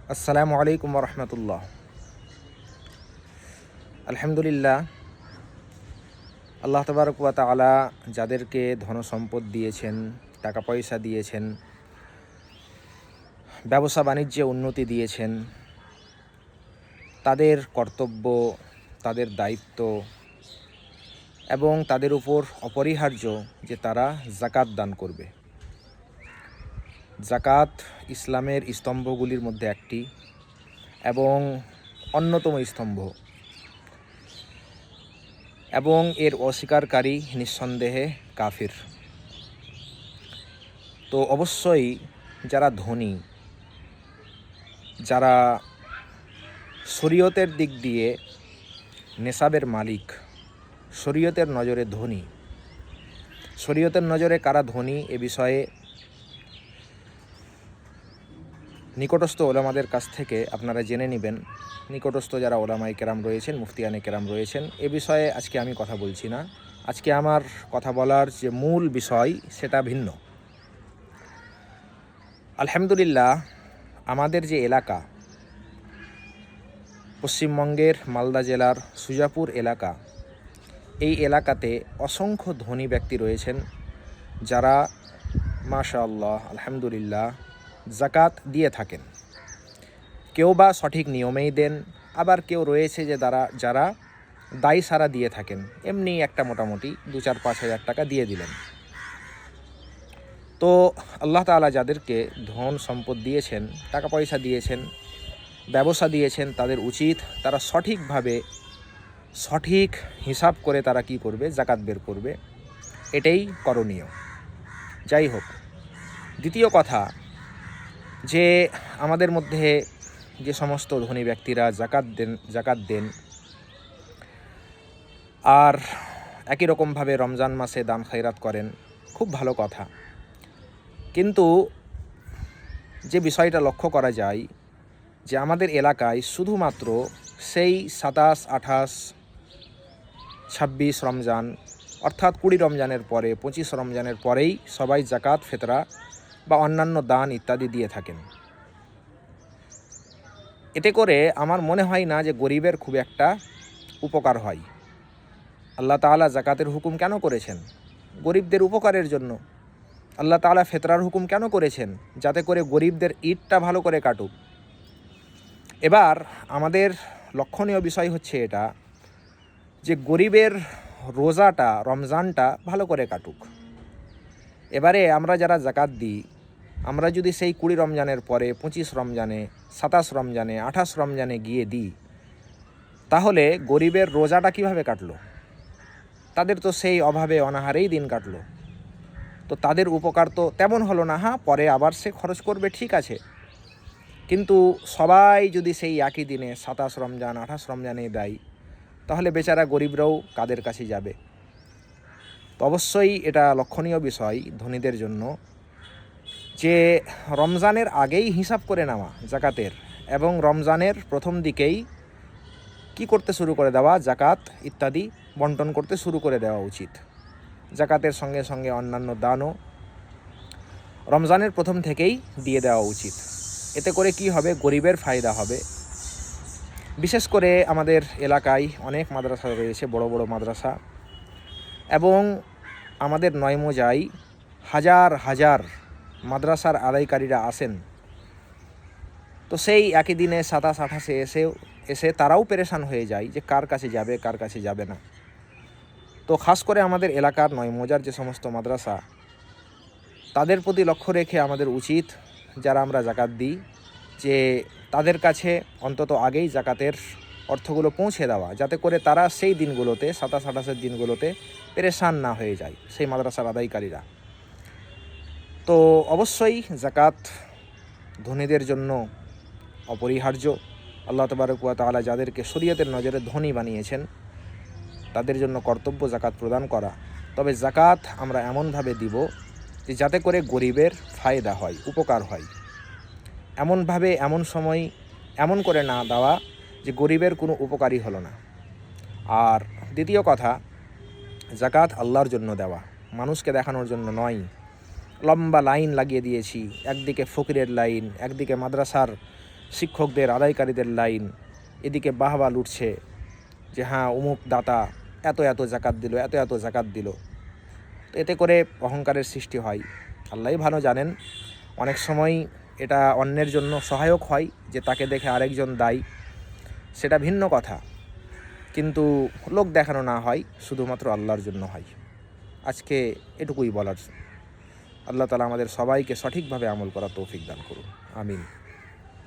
আসসালামু আলাইকুম রহমতুল্লাহ। আলহামদুলিল্লাহ, আল্লাহ তাবারক ওয়া তাআলা যাদেরকে ধন সম্পদ দিয়েছেন, টাকা পয়সা দিয়েছেন, ব্যবসা বাণিজ্যে উন্নতি দিয়েছেন, তাদের কর্তব্য, তাদের দায়িত্ব এবং তাদের উপর অপরিহার্য যে তারা জাকাত দান করবে। জাকাত ইসলামের স্তম্ভগুলির মধ্যে একটি এবং অন্যতম স্তম্ভ, এবং এর অস্বীকারী নিঃসন্দেহে কাফির। তো অবশ্যই যারা ধনী, যারা শরীয়তের দিক দিয়ে নেশাবের মালিক, শরীয়তের নজরে ধনী, শরীয়তের নজরে কারা ধনী এ বিষয়ে নিকটস্থ ওলামাদের কাছ থেকে আপনারা জেনে নেবেন। নিকটস্থ যারা ওলামায়ে কেরাম রয়েছেন, মুফতিয়ানে কেরাম রয়েছেন, এ বিষয়ে আজকে আমি কথা বলছি না। আজকে আমার কথা বলার যে মূল বিষয় সেটা ভিন্ন। আলহামদুলিল্লাহ, আমাদের যে এলাকা, পশ্চিমবঙ্গের মালদা জেলার সুজাপুর এলাকা, এই এলাকাতে অসংখ্য ধনী ব্যক্তি রয়েছেন যারা মাশাআল্লাহ আলহামদুলিল্লাহ জাকাত দিয়ে থাকেন। কেউ বা সঠিক নিয়মেই দেন, আবার কেউ রয়েছে যে যারা দায় সারা দিয়ে থাকেন, এমনি একটা মোটামুটি 2-4-5 হাজার টাকা দিয়ে দিলেন। তো আল্লাহ তাআলা যাদেরকে ধন সম্পদ দিয়েছেন, টাকা পয়সা দিয়েছেন, ব্যবসা দিয়েছেন, তাদের উচিত তারা সঠিকভাবে সঠিক হিসাব করে তারা কি করবে, জাকাত বের করবে। এটাই করণীয়। যাই হোক, দ্বিতীয় কথা, যে আমাদের মধ্যে যে সমস্ত ধনী ব্যক্তিরা জাকাত দেন আর একই রকমভাবে রমজান মাসে দান খয়রাত করেন, খুব ভালো কথা। কিন্তু যে বিষয়টা লক্ষ্য করা যায় যে আমাদের এলাকায় শুধুমাত্র সেই 27, 28, 26 রমজান, অর্থাৎ 20 রমজানের পরে, 25 রমজানের পরেই সবাই জাকাত, ফেতরা বা অন্যান্য দান ইত্যাদি দিয়ে থাকেন। এতে করে আমার মনে হয় না যে গরিবের খুব একটা উপকার হয়। আল্লাহ তাআলা জাকাতের হুকুম কেন করেছেন? গরিবদের উপকারের জন্য। আল্লাহ তাআলা ফেতরার হুকুম কেন করেছেন? যাতে করে গরিবদের ঈদটা ভালো করে কাটুক। এবার আমাদের লক্ষণীয় বিষয় হচ্ছে এটা, যে গরিবের রোজাটা, রমজানটা ভালো করে কাটুক। এবারে আমরা যারা জাকাত দিই, আমরা যদি সেই 20 রমজানের পরে, 25 রমজানে, 27 রমজানে, 28 রমজানে গিয়ে দিই, তাহলে গরিবের রোজাটা কিভাবে কাটলো? তাদের তো সেই অভাবে অনাহারেই দিন কাটলো। তো তাদের উপকার তো তেমন হলো না। হ্যাঁ, পরে আবার সে খরচ করবে, ঠিক আছে, কিন্তু সবাই যদি সেই একই দিনে 27 রমজান, 28 রমজানে দেয়, তাহলে বেচারা গরিবরাও কাদের কাছে যাবে? তো অবশ্যই এটা লক্ষণীয় বিষয় ধনীদের জন্য যে রমজানের আগেই হিসাব করে নেওয়া জাকাতের, এবং রমজানের প্রথম দিকেই কি করতে শুরু করে দেওয়া, জাকাত ইত্যাদি বন্টন করতে শুরু করে দেওয়া উচিত। জাকাতের সঙ্গে সঙ্গে অন্যান্য দানও রমজানের প্রথম থেকেই দিয়ে দেওয়া উচিত। এতে করে কি হবে? গরিবের ফায়দা হবে। বিশেষ করে আমাদের এলাকায় অনেক মাদ্রাসা রয়েছে, বড় বড় মাদ্রাসা, এবং আমাদের নয়মোজায় হাজার হাজার মাদ্রাসার আদায়কারীরা আসেন। তো সেই একই দিনে 27, 28-এ এসে তারাও পেরেশান হয়ে যায় যে কার কাছে যাবে, কার কাছে যাবে না। তো খাস করে আমাদের এলাকার নয়মোজার যে সমস্ত মাদ্রাসা, তাদের প্রতি লক্ষ্য রেখে আমাদের উচিত, যারা আমরা জাকাত দিই, যে তাদের কাছে অন্তত আগেই জাকাতের অর্থগুলো পৌঁছে দেওয়া, যাতে করে তারা সেই দিনগুলোতে, 27, 28-এর দিনগুলোতে পেরেশান না হয়ে যায় সেই মাদ্রাসার আদায়কারীরা। তো অবশ্যই জাকাত ধনীদের জন্য অপরিহার্য। আল্লাহ তাবারক ওয়া তাআলা যাদেরকে শরীয়তের নজরে ধনী বানিয়েছেন, তাদের জন্য কর্তব্য জাকাত প্রদান করা। তবে জাকাত আমরা এমনভাবে দিব যে যাতে করে গরিবের ফায়দা হয়, উপকার হয়। এমনভাবে, এমন সময় এমন করে না দেওয়া যে গরিবের কোনো উপকারই হলো না। আর দ্বিতীয় কথা, জাকাত আল্লাহর জন্য দেওয়া, মানুষকে দেখানোর জন্য নয়। লম্বা লাইন লাগিয়ে দিয়েছি, একদিকে ফকিরের লাইন, একদিকে মাদ্রাসার শিক্ষকদের, আদায়কারীদের লাইন, এদিকে বাহবা লুটছে যে হ্যাঁ অমুক দাতা এত এত জাকাত দিল, এত এত জাকাত দিল। তো এতে করে অহংকারের সৃষ্টি হয়। আল্লাহই ভালো জানেন, অনেক সময় এটা অন্যের জন্য সহায়ক হয় যে তাকে দেখে আরেকজন দায়ী, সেটা ভিন্ন কথা, কিন্তু লোক দেখানো না হয়, শুধুমাত্র আল্লাহর জন্য হয়। আজকে এটুকুই বলার। আল্লাহ তাআলা আমাদের সবাইকে সঠিকভাবে আমল করার তৌফিক দান করুন। আমিন।